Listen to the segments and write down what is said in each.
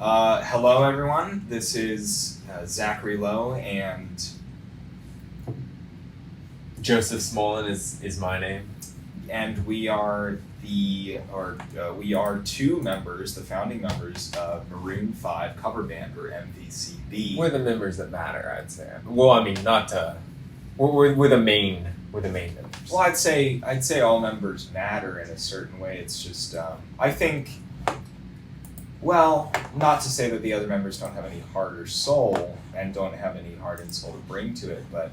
Hello, everyone. This is Zachary Lowe, and Joseph Smolin is my name. we are we are two members, the founding members of Maroon 5 cover band, or MVCB. We're the members that matter, I'd say. Well, I mean, not to. We're the main members. Well, I'd say all members matter in a certain way. It's just I think. Well, not to say that the other members don't have any heart or soul and don't have any heart and soul to bring to it, but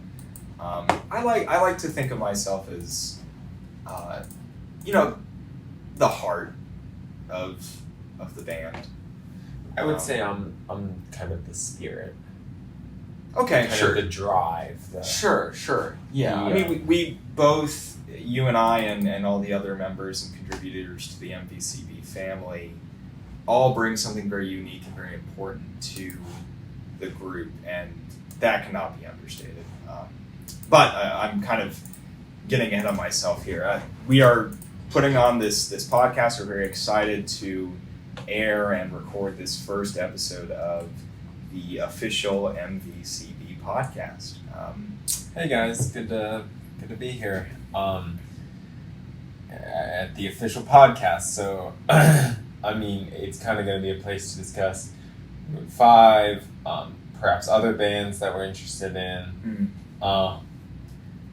I like to think of myself as, the heart of the band. I would say I'm kind of the spirit. Okay, kind sure. of the drive. Sure. Yeah. I mean, we both, you and I, and all the other members and contributors to the MVCB family, all bring something very unique and very important to the group, and that cannot be understated. But I'm kind of getting ahead of myself here. We are putting on this podcast. We're very excited to air and record this first episode of the official MVCB podcast. Hey guys, good to be here at the official podcast. So, I mean, it's kind of going to be a place to discuss Maroon 5, perhaps other bands that we're interested in,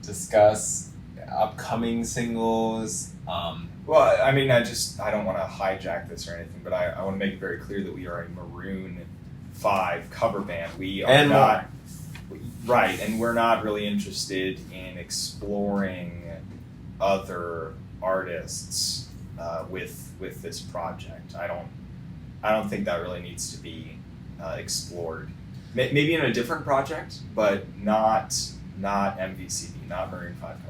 discuss upcoming singles. Well, I mean, I don't want to hijack this or anything, but I want to make it very clear that we are a Maroon 5 cover band. We are not... Right, and we're not really interested in exploring other artists with this project. I don't think that really needs to be explored. Maybe in a different project, but not MVCB, not Maroon 5 cover band.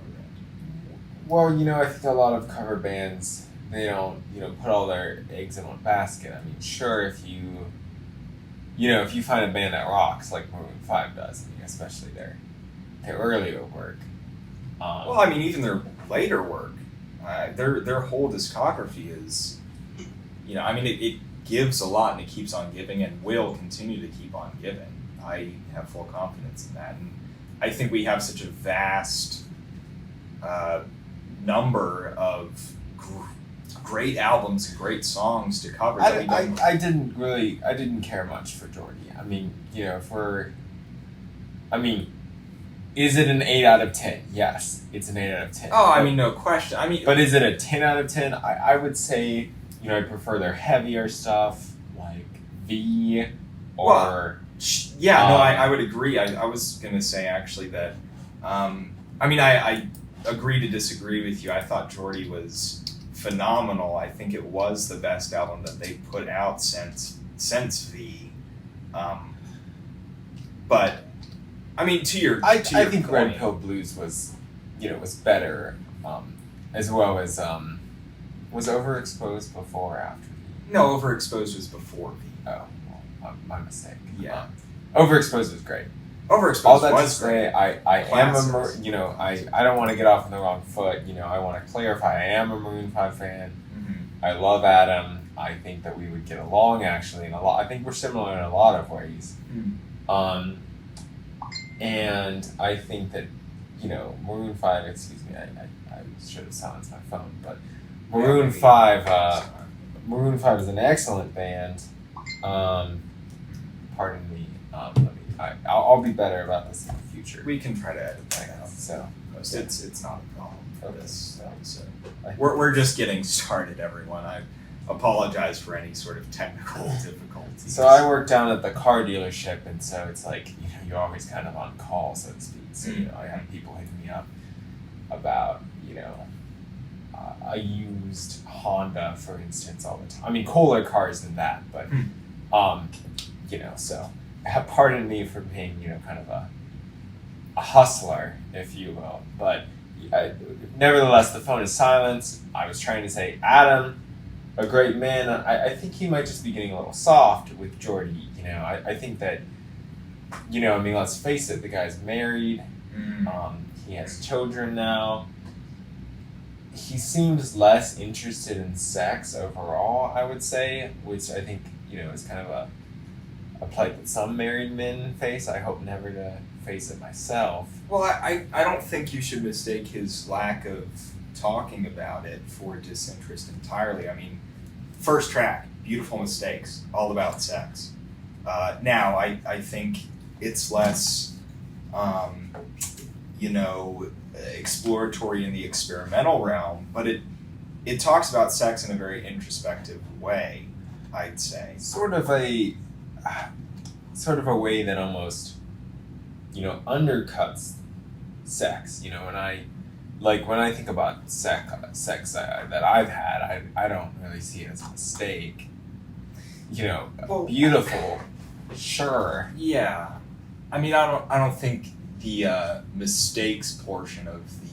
Well, I think a lot of cover bands, they don't, put all their eggs in one basket. I mean, sure, if you find a band that rocks like Maroon 5 does, I mean, especially their earlier work. Well, I mean, even their later work, their whole discography is, it gives a lot and it keeps on giving and will continue to keep on giving. I have full confidence in that, and I think we have such a vast number of great albums and great songs to cover. I didn't care much for Jordi. I mean, is it an 8 out of 10? Yes, it's an 8 out of 10. Oh, I mean, no question. I mean, but is it a 10 out of 10? I would say, I prefer their heavier stuff, like V, or... Well, yeah, no, I would agree. I was going to say, actually, that... I agree to disagree with you. I thought Jordi was phenomenal. I think it was the best album that they put out since V. But I mean, I think point, Red Pill Blues was better, as well as was Overexposed before or after V? No, Overexposed was before V. Oh, well, my mistake. Yeah, Overexposed was great. Overexposed all that was to say, I am I don't want to get off on the wrong foot. I want to clarify. I am a Maroon 5 fan. Mm-hmm. I love Adam. I think that we would get along actually in a lot. I think we're similar in a lot of ways. Mm-hmm. And I think that Maroon 5. Excuse me, I should have silenced my phone, but Maroon 5. Maroon 5 is an excellent band. Pardon me. I'll be better about this in the future. We can try to edit that out. So it's not a problem for Okay. this episode. We're just getting started, everyone. I apologize for any sort of technical difficulties. So I work down at the car dealership, and so it's like you're always kind of on call, so to speak. So I have people hitting me up about a used Honda, for instance, all the time. I mean, cooler cars than that, but so. Pardon me for being, kind of a hustler, if you will. But nevertheless, the phone is silenced. I was trying to say, Adam, a great man. I think he might just be getting a little soft with Jordi. I think that, let's face it, the guy's married. He has children now. He seems less interested in sex overall, I would say, which I think is kind of a plight that some married men face. I hope never to face it myself. Well, I don't think you should mistake his lack of talking about it for disinterest entirely. I mean, first track, Beautiful Mistakes, all about sex. Now, I think it's less, exploratory in the experimental realm, but it talks about sex in a very introspective way, I'd say. Sort of a way that almost, undercuts sex. When I think about sex that I've had, I don't really see it as a mistake. Beautiful, sure. Yeah, I mean, I don't think the mistakes portion of the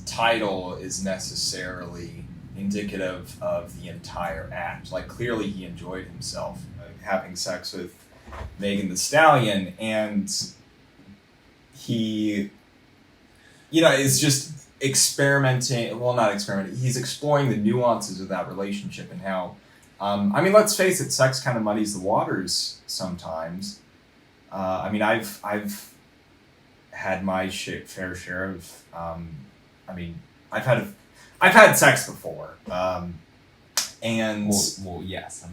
title is necessarily indicative of the entire act. Like, clearly he enjoyed himself having sex with Megan Thee Stallion, and he, is just experimenting. Well, not experimenting. He's exploring the nuances of that relationship and how. Let's face it, sex kind of muddies the waters sometimes. I've had my fair share of. I've had sex before, and yes,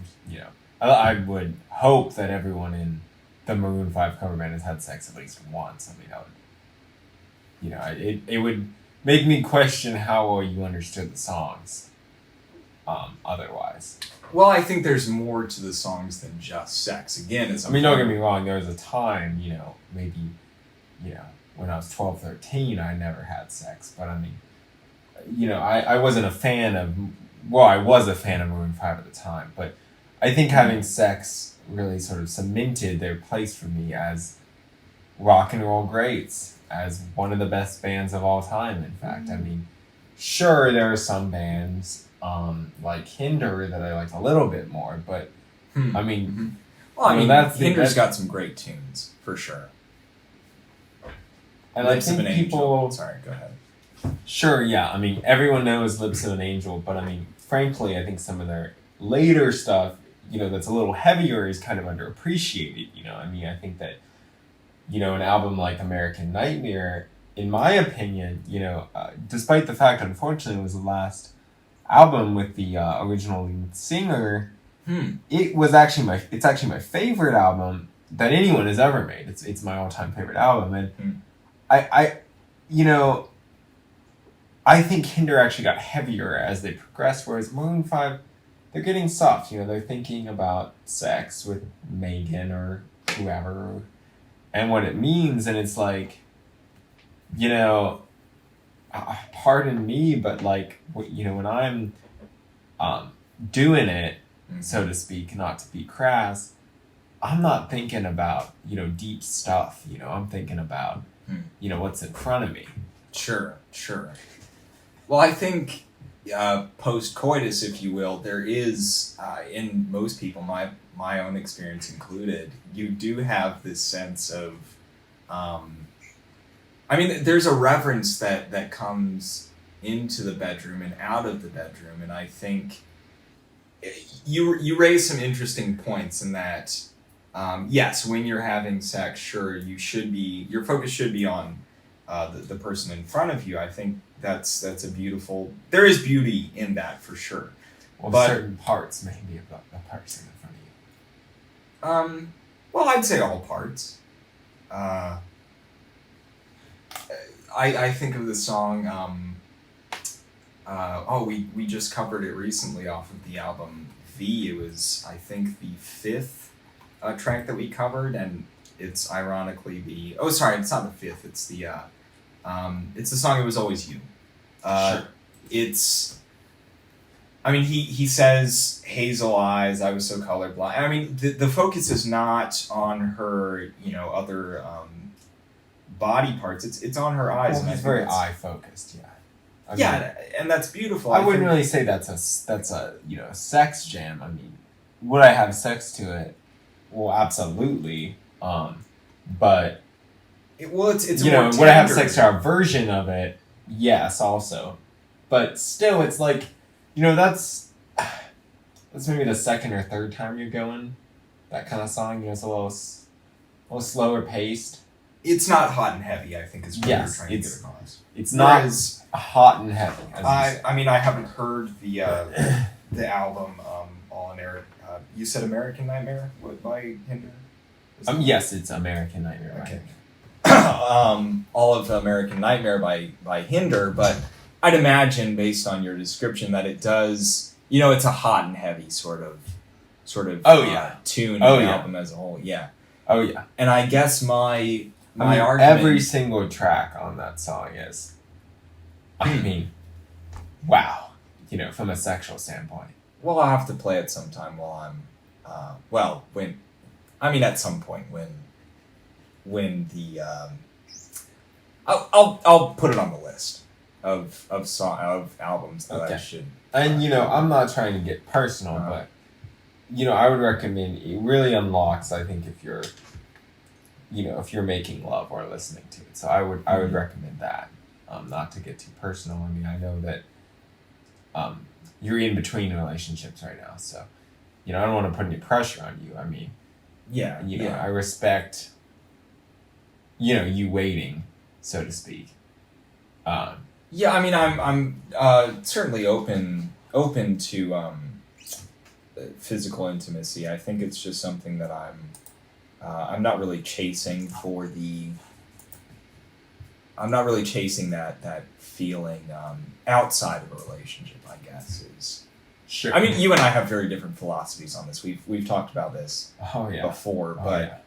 I would hope that everyone in the Maroon 5 cover band has had sex at least once. It would make me question how well you understood the songs. Otherwise. Well, I think there's more to the songs than just sex. Again, don't get me wrong. There was a time, maybe, when I was 12, 13, I never had sex. But I wasn't a fan of. Well, I was a fan of Maroon 5 at the time, but I think having sex really sort of cemented their place for me as rock and roll greats, as one of the best bands of all time. In fact, sure, there are some bands. Like Hinder that I like a little bit more, but Hinder's got some great tunes for sure. And I think people. Sorry, go ahead. Sure, yeah. Everyone knows Lips of an Angel, but frankly, I think some of their later stuff, that's a little heavier is kind of underappreciated. I think that, an album like American Nightmare, in my opinion, despite the fact, unfortunately, it was the last album with the original lead singer, it's actually my favorite album that anyone has ever made. It's my all-time favorite album, and I think Hinder actually got heavier as they progressed, whereas Maroon 5, they're getting soft. They're thinking about sex with Megan or whoever and what it means, and it's like, pardon me, but when I'm doing it, so to speak, not to be crass, I'm not thinking about, deep stuff. I'm thinking about, what's in front of me. Sure. Well, I think post-coitus, if you will, there is, in most people, my own experience included, you do have this sense of, there's a reverence that comes into the bedroom and out of the bedroom, and I think you raise some interesting points in that, yes, when you're having sex, sure, your focus should be on the person in front of you. I think that's a beautiful. There is beauty in that for sure. Well, but certain parts may be about the person in front of you. Well, I'd say all parts. I think of the song. We just covered it recently off of the album V. It was, I think, the 5th track that we covered, and it's ironically the. Oh, sorry, it's not the 5th. It's the. It's the song "It Was Always You." Sure. It's. He says hazel eyes. I was so colorblind. The focus is not on her, other body parts. It's on her eyes. Well, he's very eye focused. Yeah. Yeah, and that's beautiful. I wouldn't really say that's a sex jam. Would I have sex to it? Well, absolutely. But it's would I have sex to our version of it? Yes, also. But still, it's like, that's that's maybe the second or third time you're going that kind of song. You know, it's a little slower paced. It's not hot and heavy, I think, is what you're trying to get across. It's not hot and heavy. I mean, I haven't heard the album All American. You said American Nightmare by Hinder? Yes, it's American Nightmare. Okay. All of American Nightmare by Hinder, but I'd imagine, based on your description, that it does. You know, it's a hot and heavy sort of. Tune album as a whole. Yeah. Oh yeah. And I guess my argument. Every single track on that song is. I mean, wow. You know, from a sexual standpoint. Well, I'll have to play it sometime while I'm. At some point when the. I'll put it on the list of albums that I should. And you know, I'm not trying to get personal, but you know, I would recommend. It really unlocks. I think if you're making love or listening to it, so I would recommend that. Not to get too personal. I mean, I know that. You're in between relationships right now, so you know I don't want to put any pressure on you. I mean, I respect. You know, you waiting, so to speak. I mean, I'm certainly open to physical intimacy. I think it's just something that I'm not really chasing for the. I'm not really chasing that feeling outside of a relationship, I guess is. Sure. I mean, you and I have very different philosophies on this. We've talked about this before, but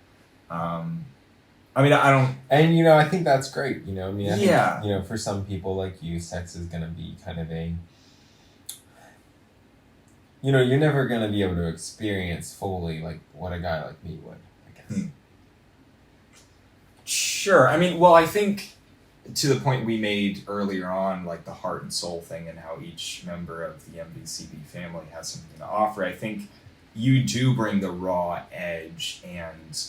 I mean, I don't. And you know, I think that's great. You know, I mean, I think, you know, for some people like you, sex is gonna be kind of a. You know, you're never gonna be able to experience fully like what a guy like me would, I guess. Sure. I mean, well, I think. To the point we made earlier on, like the heart and soul thing and how each member of the MVCB family has something to offer, I think you do bring the raw edge and,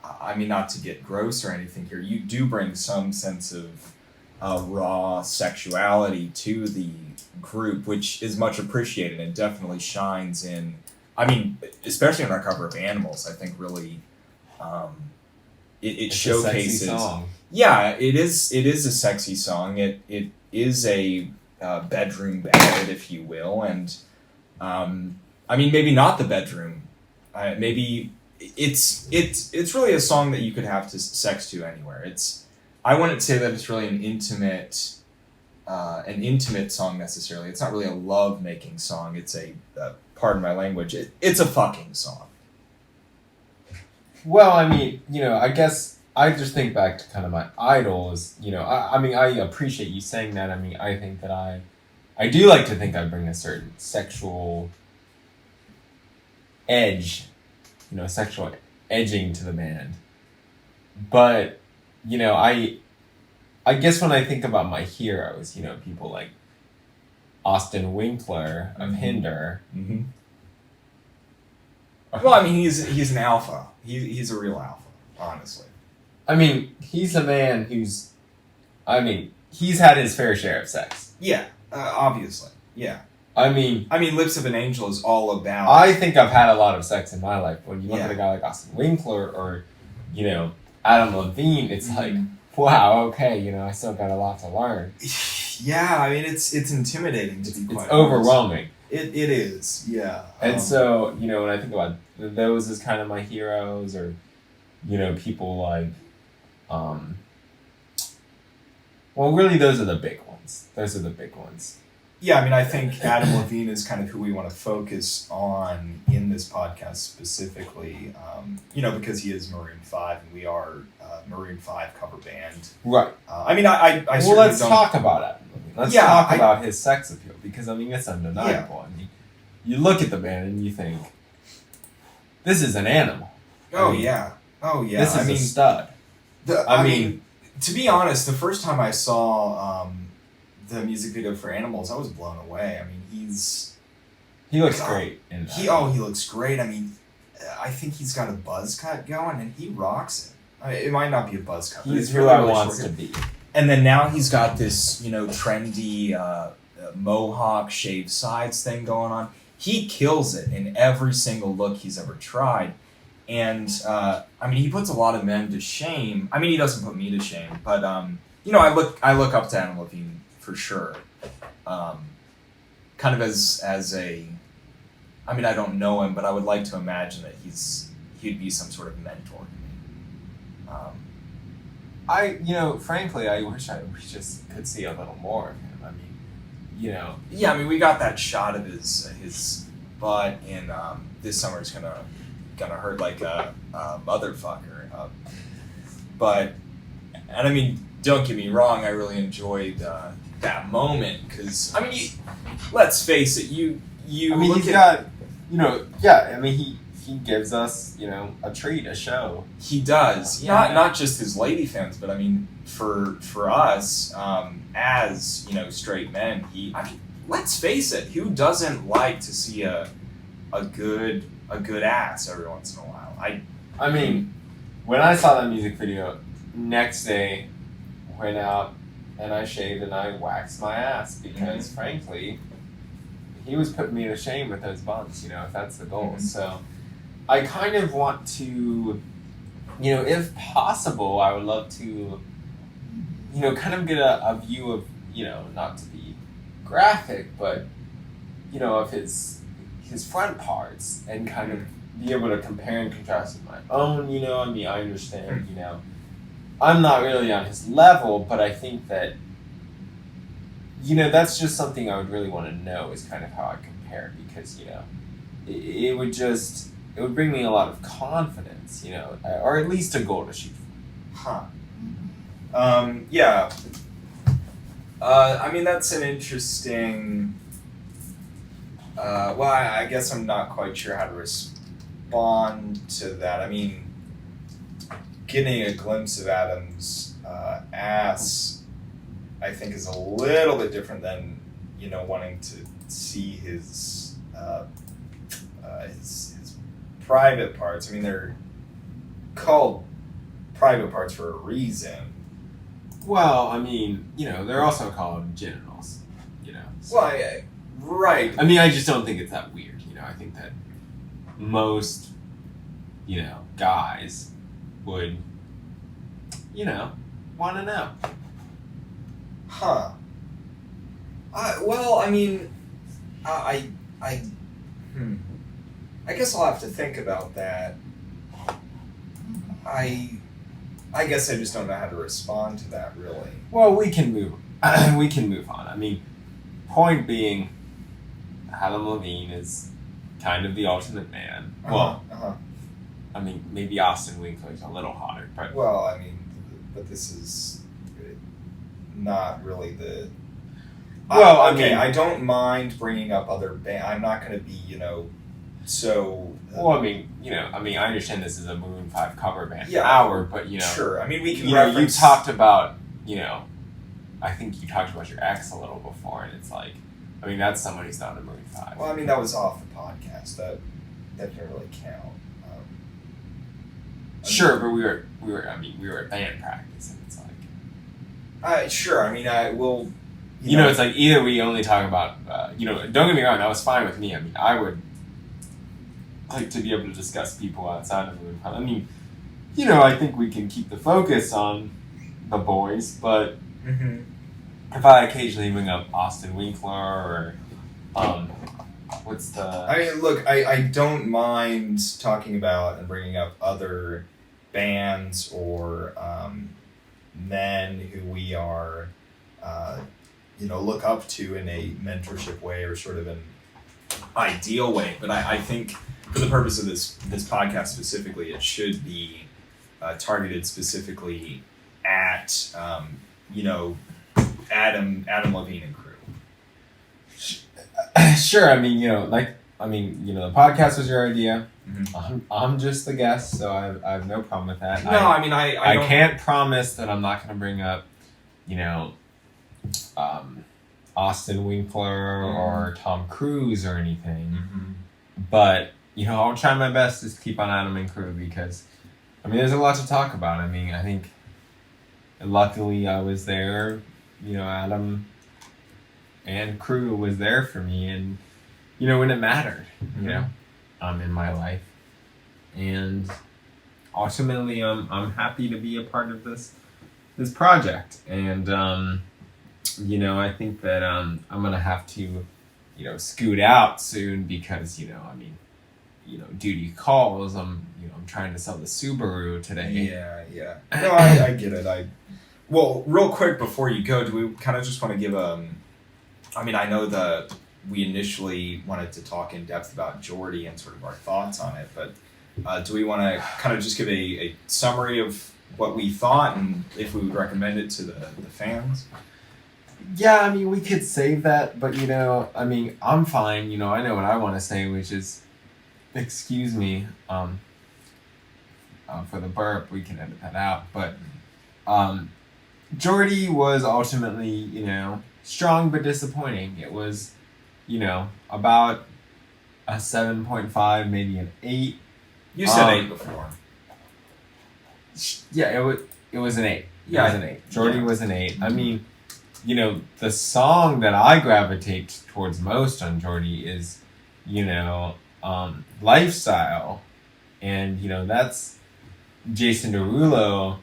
I mean, not to get gross or anything here, you do bring some sense of raw sexuality to the group, which is much appreciated and definitely shines in, I mean, especially on our cover of Animals, I think really it showcases... A sexy song. Yeah, it is a sexy song. It is a bedroom ballad, if you will, and I mean maybe not the bedroom. Maybe it's really a song that you could have sex to anywhere. I wouldn't say that it's really an intimate song necessarily. It's not really a love making song. It's pardon my language. It's a fucking song. Well, I mean, you know, I guess. I just think back to kind of my idols, you know, I mean, I appreciate you saying that. I mean, I think that I do like to think I bring a certain sexual edge, you know, sexual edging to the band. But, you know, I guess when I think about my heroes, you know, people like Austin Winkler of Hinder. Mm-hmm. Well, I mean, he's an alpha. He's a real alpha, honestly. I mean, he's a man he's had his fair share of sex. Yeah, obviously. Yeah. I mean, Lips of an Angel is all about... I think I've had a lot of sex in my life. When you look at a guy like Austin Winkler or, you know, Adam Levine, it's like, wow, okay, you know, I still got a lot to learn. Yeah, I mean, it's intimidating to be quite honest. It's overwhelming. It is, yeah. And so, you know, when I think about those as kind of my heroes or, you know, people like... well, really, those are the big ones. Yeah, I mean, I think Adam Levine is kind of who we want to focus on in this podcast specifically, you know, because he is Maroon 5 and we are a Maroon 5 cover band. Right. I mean, I well, let's talk about Adam Levine. Let's talk about his sex appeal because, I mean, it's undeniable. Yeah. I mean, you look at the band and you think, this is an animal. Oh, yeah. This is a stud. I mean, to be honest, the first time I saw the music video for Animals, I was blown away. I mean, he looks great. He looks great. I mean, I think he's got a buzz cut going, and he rocks it. I mean, it might not be a buzz cut, but it's really who I wants to be. And then now he's got this, you know, trendy mohawk shaved sides thing going on. he kills it in every single look he's ever tried. And, he puts a lot of men to shame. I mean, he doesn't put me to shame, but, I look up to Adam Levine for sure. Kind of as a, I don't know him, but I would like to imagine that he'd be some sort of mentor to me. Frankly, I wish we just could see a little more of him. Yeah, we got that shot of his butt in This Summer's Gonna Hurt Like a Motherfucker. Don't get me wrong, I really enjoyed that moment, because, let's face it, he gives us, a treat, a show. He does. Yeah. Not just his lady fans, but for us, as, straight men, let's face it, who doesn't like to see a good ass every once in a while? When I saw that music video, next day, went out and I shaved and I waxed my ass, because frankly, he was putting me to shame with those buns, if that's the goal. So I kind of want to, if possible, I would love to, kind of get a view of, not to be graphic, but, of his front parts, and kind of be able to compare and contrast with my own, I understand, I'm not really on his level, but I think that, that's just something I would really want to know, is kind of how I compare, because, it would bring me a lot of confidence, or at least a goal to shoot for. Yeah. That's an interesting, I guess I'm not quite sure how to respond to that. Getting a glimpse of Adam's ass, I think, is a little bit different than, wanting to see his private parts. They're called private parts for a reason. Well, they're also called genitals, So. Well, right. I just don't think it's that weird, I think that most, guys would, want to know. Huh. I guess I'll have to think about that. I guess I just don't know how to respond to that, really. Well, we can move on. Point being, Adam Levine is kind of the ultimate man. Maybe Austin Winkler's a little hotter, but... Well, but this is not really the... Well, I don't mind bringing up other bands. I'm not going to be, so... Well, I understand this is a Maroon 5 cover band hour, but, Sure, we can reference... You talked about, I think you talked about your ex a little before, and it's like, that's someone who's not a Maroon 5. Well, that was off the podcast. That didn't really count. Sure, but we were at band practice, and it's like... Sure, I will... it's like, either we only talk about, don't get me wrong, that was fine with me. I would like to be able to discuss people outside of Maroon 5. I think we can keep the focus on the boys, but if I occasionally bring up Austin Winkler or, what's the... Look, I don't mind talking about and bringing up other bands or men who we are, look up to in a mentorship way or sort of an ideal way. But I think for the purpose of this podcast specifically, it should be targeted specifically at, Adam Levine and crew. Sure, the podcast was your idea. I'm just the guest, so I have no problem with that. No, I can't promise that I'm not going to bring up, Austin Winkler or Tom Cruise or anything. But, I'll try my best to keep on Adam and crew, because, there's a lot to talk about. I think luckily I was there, Adam and crew was there for me, and when it mattered, in my life. And ultimately, I'm happy to be a part of this project. And, I think that I'm going to have to, scoot out soon because, duty calls. I'm trying to sell the Subaru today. Yeah. No, I get it. Well, real quick before you go, do we kind of just want to give I know we initially wanted to talk in depth about Jordi and sort of our thoughts on it, but do we want to kind of just give a summary of what we thought and if we would recommend it to the fans? Yeah, we could save that, but I'm fine. I know what I want to say, which is, excuse me, for the burp, we can edit that out, but Jordi was ultimately, strong but disappointing. It was, about a 7.5, maybe an 8. You said 8 before. Yeah, it was an 8. Yeah, it was an 8. Jordi was an 8. The song that I gravitate towards most on Jordi is, Lifestyle. And, that's Jason Derulo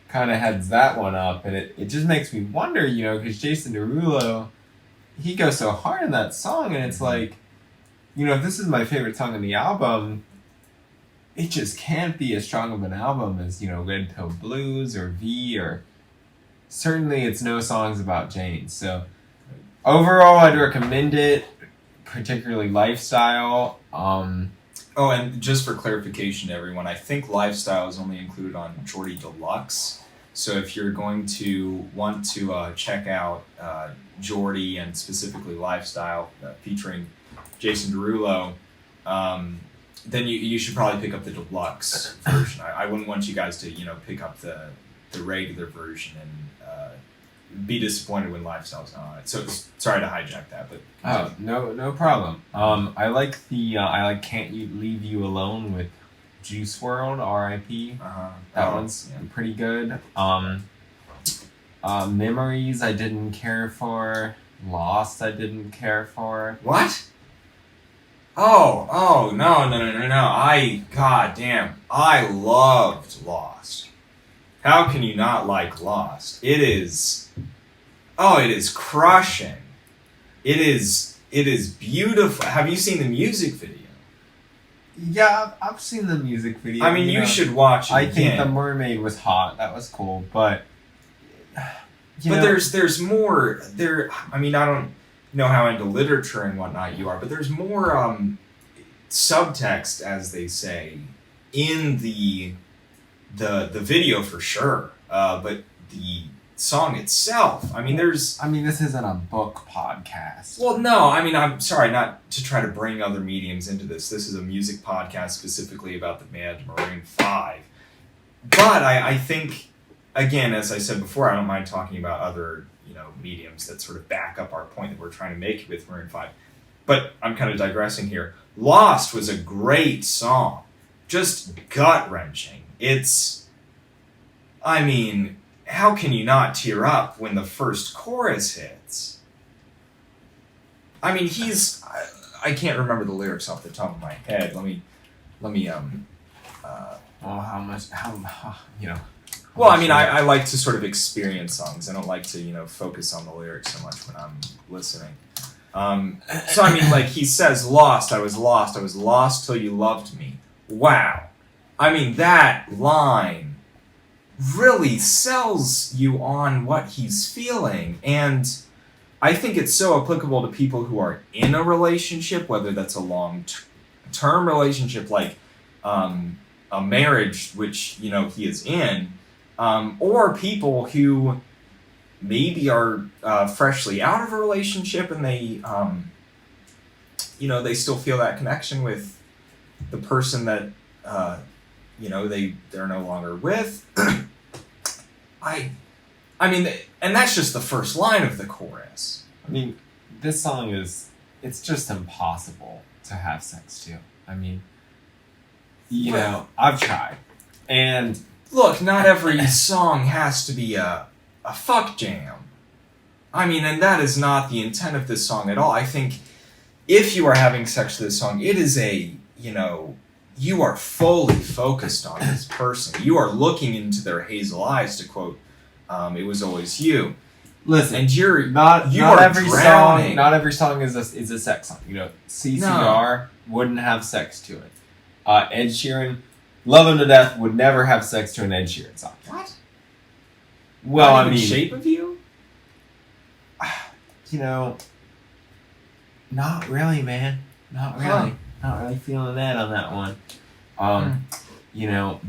kind of heads that one up. And it just makes me wonder, because Jason Derulo, he goes so hard in that song. And it's like, if this is my favorite song on the album, it just can't be as strong of an album as, Red Pill Blues or V, or certainly it's no songs about Jane. So overall, I'd recommend it, particularly Lifestyle. Oh, and just for clarification to everyone, I think Lifestyle is only included on Jordi Deluxe. So if you're going to want to check out Jordi and specifically Lifestyle featuring Jason Derulo, then you should probably pick up the deluxe version. I wouldn't want you guys to pick up the regular version and be disappointed when Lifestyle's not on it. So sorry to hijack that, but no problem. I like Can't You Leave You Alone with Juice WRLD, R.I.P. That one's pretty good. Memories I didn't care for. Lost I didn't care for. What? Oh, no. Goddamn. I loved Lost. How can you not like Lost? It is crushing. It is beautiful. Have you seen the music video? Yeah, I've seen the music video. You should watch it I again. think the mermaid was hot. That was cool, but there's more there. I don't know how into literature and whatnot you are, but there's more subtext, as they say, in the video for sure. But the song itself, this isn't a book podcast. Well, no, I'm sorry not to try to bring other mediums into this. This is a music podcast specifically about the band Maroon 5. But I think, again, as I said before, I don't mind talking about other mediums that sort of back up our point that we're trying to make with Maroon 5. But I'm kind of digressing here. Lost was a great song. Just gut-wrenching. How can you not tear up when the first chorus hits? I can't remember the lyrics off the top of my head. Let me Well, I like to sort of experience songs. I don't like to, focus on the lyrics so much when I'm listening. He says, lost, I was lost till you loved me. Wow. That line really sells you on what he's feeling. And I think it's so applicable to people who are in a relationship, whether that's a long-term relationship like a marriage, which, he is in, or people who maybe are freshly out of a relationship and they, they still feel that connection with the person that, they're no longer with. And that's just the first line of the chorus. This song it's just impossible to have sex to. I've tried. And look, not every song has to be a fuck jam. And that is not the intent of this song at all. I think if you are having sex to this song, it is you are fully focused on this person. You are looking into their hazel eyes, to quote, "It was always you." Listen, and you're not every drowning. song. Not every song is a sex song. CCR wouldn't have sex to it. Ed Sheeran, "Love Him to Death" would never have sex to an Ed Sheeran song. What? Well, Not even "Shape of You"? Not really, man. Not really. Not really feeling that on that one.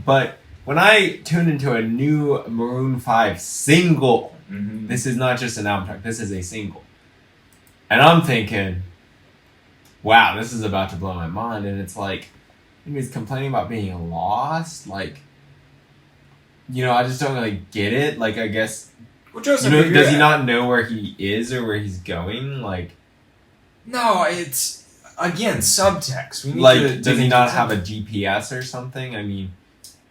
But when I tuned into a new Maroon 5 single, this is not just an album track, this is a single. And I'm thinking, wow, this is about to blow my mind. And it's like, he's complaining about being lost. Like, I just don't really get it. Like, I guess, well, Joseph, does he not know where he is or where he's going? Like, no, it's, again, subtext. We need does he not have a GPS or something? I mean,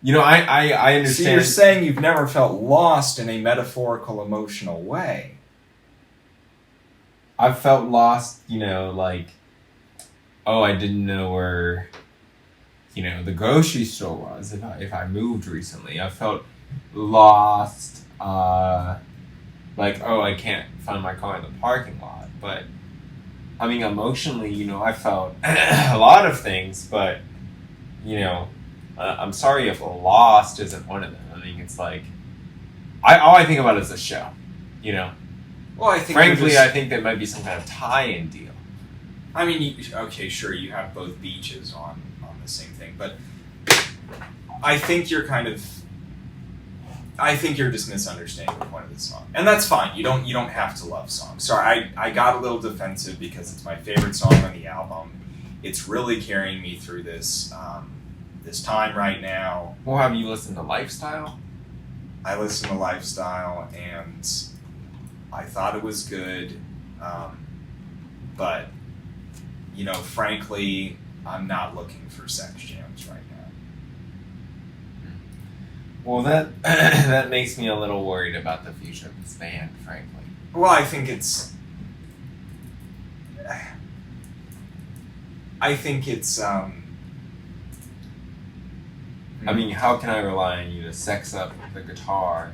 I understand. So you're saying you've never felt lost in a metaphorical, emotional way. I've felt lost, like, I didn't know where, the grocery store was if I moved recently. I felt lost, like, I can't find my car in the parking lot. But, I mean, emotionally, I felt a lot of things, but, I'm sorry if lost isn't one of them. I mean, it's like, all I think about is the show, Well, I think frankly, I think there might be some kind of tie-in deal. I mean, okay, sure, you have both beaches on the same thing, but I think you're just misunderstanding the point of the song, and that's fine. You don't have to love songs. Sorry, I got a little defensive because it's my favorite song on the album. It's really carrying me through this time right now. Well, have you listened to Lifestyle? I listened to Lifestyle, and I thought it was good, but frankly, I'm not looking for sex jams right now. Well, that makes me a little worried about the future of this band, frankly. Well, I think it's. I mean, how can I rely on you to sex up the guitar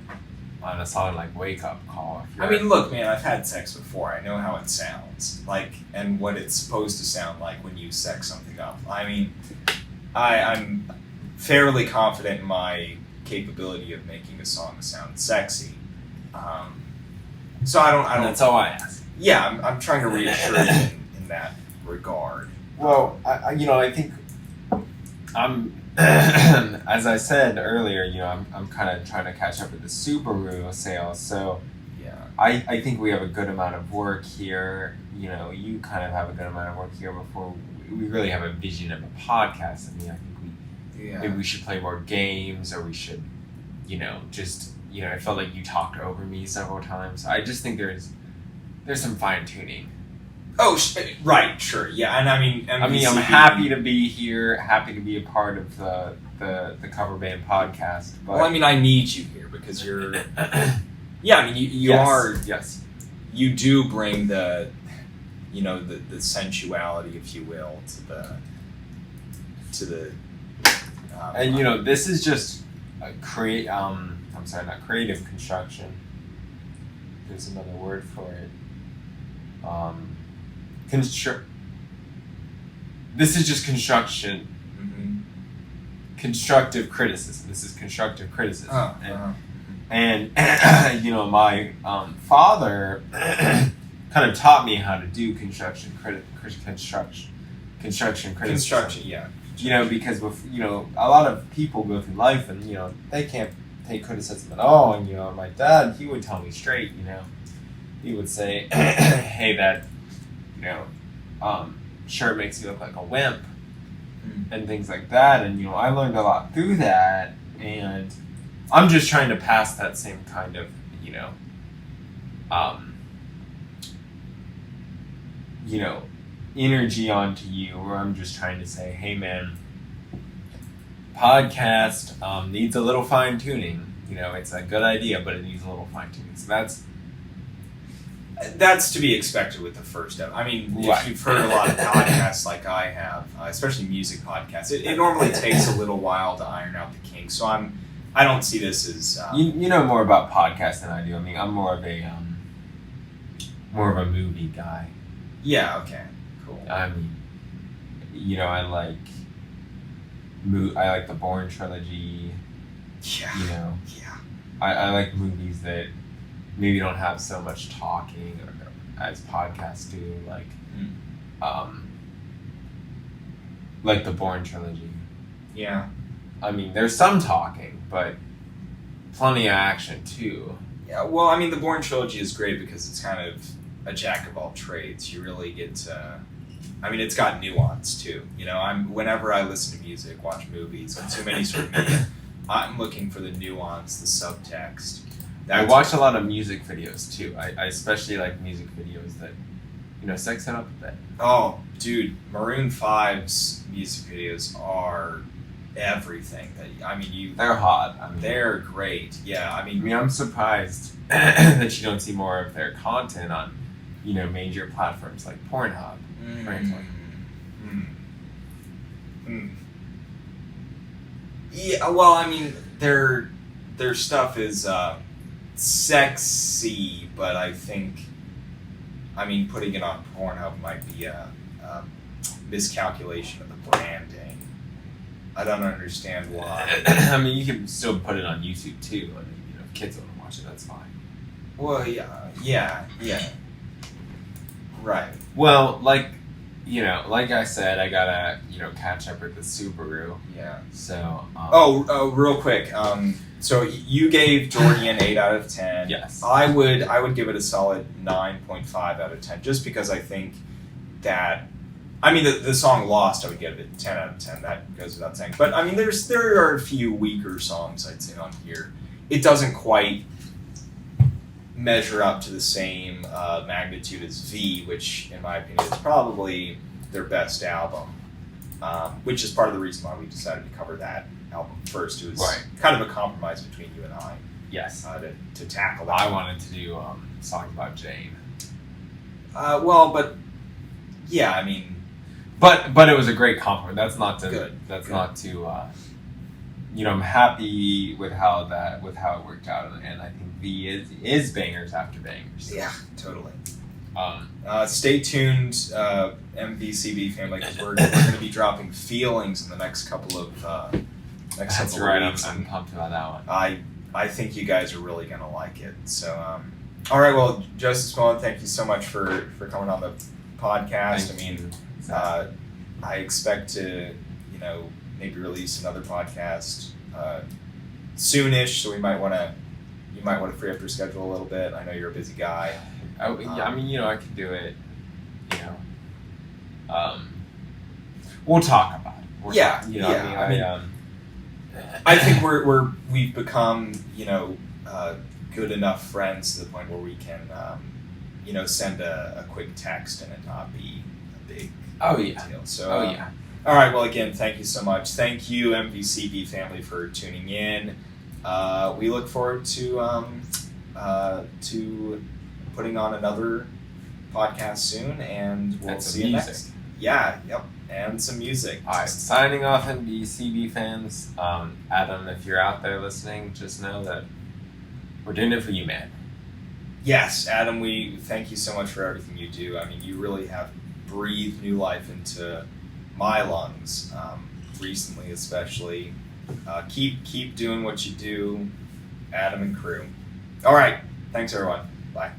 on a song like Wake Up Call? I mean, look, man, I've had sex before. I know how it sounds, and what it's supposed to sound like when you sex something up. I mean, I'm fairly confident in my capability of making a song sound sexy. So I don't. That's all I ask. Yeah, I'm trying to reassure you in that regard. Well, I think I'm. As I said earlier, I'm kind of trying to catch up with the Subaru sales, so yeah, I think we have a good amount of work here. You kind of have a good amount of work here before we really have a vision of a podcast. I mean, I think maybe we should play more games, or we should, I felt like you talked over me several times. I just think there's some fine tuning. Oh, right, sure, yeah, and I mean, I'm happy to be here, happy to be a part of the cover band podcast. But well, I mean, I need you here because you're, yeah, I mean, you yes, are, yes, you do bring the sensuality, if you will, to the. And this is just a not creative construction. There's another word for it. This is just construction. Mm-hmm. Constructive criticism. This is constructive criticism. And my father kind of taught me how to do construction criticism. Construction, yeah. Because with a lot of people go through life and they can't take criticism at all. And my dad, he would tell me straight. He would say, "Hey, that sure makes you look like a wimp," and things like that. And I learned a lot through that, and I'm just trying to pass that same kind of energy onto you, where I'm just trying to say, hey man, podcast needs a little fine tuning. It's a good idea, but it needs a little fine tuning. So That's to be expected with the first episode. I mean, Right. if you've heard a lot of podcasts like I have, especially music podcasts, it normally takes a little while to iron out the kinks. So I don't see this as You know more about podcasts than I do. I mean, I'm more of a movie guy. Yeah. Okay. Cool. I mean, I like the Bourne trilogy. Yeah. Yeah. I like movies that maybe don't have so much talking as podcasts do, like the Bourne trilogy. Yeah. I mean, there's some talking, but plenty of action too. Yeah. Well, I mean, the Bourne trilogy is great because it's kind of a jack of all trades. You really get to. I mean, it's got nuance too. Whenever I listen to music, watch movies, consume any sort of media, I'm looking for the nuance, the subtext. I watch a lot of music videos too. I especially like music videos that, sex it up a bit. Oh, dude, Maroon 5's music videos are everything. They're hot. They're great. Yeah, I'm surprised that you don't see more of their content on, major platforms like Pornhub, frankly. Yeah, well, their stuff is sexy, but I think, putting it on Pornhub might be a miscalculation of the branding. I don't understand why. You can still put it on YouTube too. If kids want to watch it, that's fine. Well, yeah. Right. Well, like I said, I gotta, catch up with the Subaru. Yeah. So. Real quick. So you gave Jordi an 8 out of 10. Yes. I would give it a solid 9.5 out of 10, just because I think that. The song "Lost" I would give it 10 out of 10. That goes without saying. But there are a few weaker songs I'd say on here. It doesn't quite measure up to the same magnitude as V, which in my opinion is probably their best album, which is part of the reason why we decided to cover that album first. It was kind of a compromise between you and I. Yes. To tackle that. I wanted to do songs about Jane. But it was a great compliment. That's not to. Good. That's not to. I'm happy with how it worked out, and I think V is bangers after bangers. Yeah, totally. Stay tuned, MVCB family, because we're going to be dropping Feelings in the next couple of That's right. I'm pumped about that one. I think you guys are really going to like it. So, all right. Well, Justice Mullen, thank you so much for coming on the podcast. Thank you. I expect to, maybe release another podcast soonish. So you might want to free up your schedule a little bit. I know you're a busy guy. I could do it. We'll talk about it. I think we've become good enough friends to the point where we can send a quick text and it not be a big deal. So all right. Well, again, thank you so much. Thank you, MVCB family, for tuning in. We look forward to putting on another podcast soon, and we'll see you next. Yeah. Yep. And some music. All right. Signing off, MVCB fans. Adam, if you're out there listening, just know that we're doing it for you, man. Yes, Adam. We thank you so much for everything you do. You really have breathed new life into my lungs, recently especially. Keep doing what you do, Adam and crew. All right. Thanks, everyone. Bye.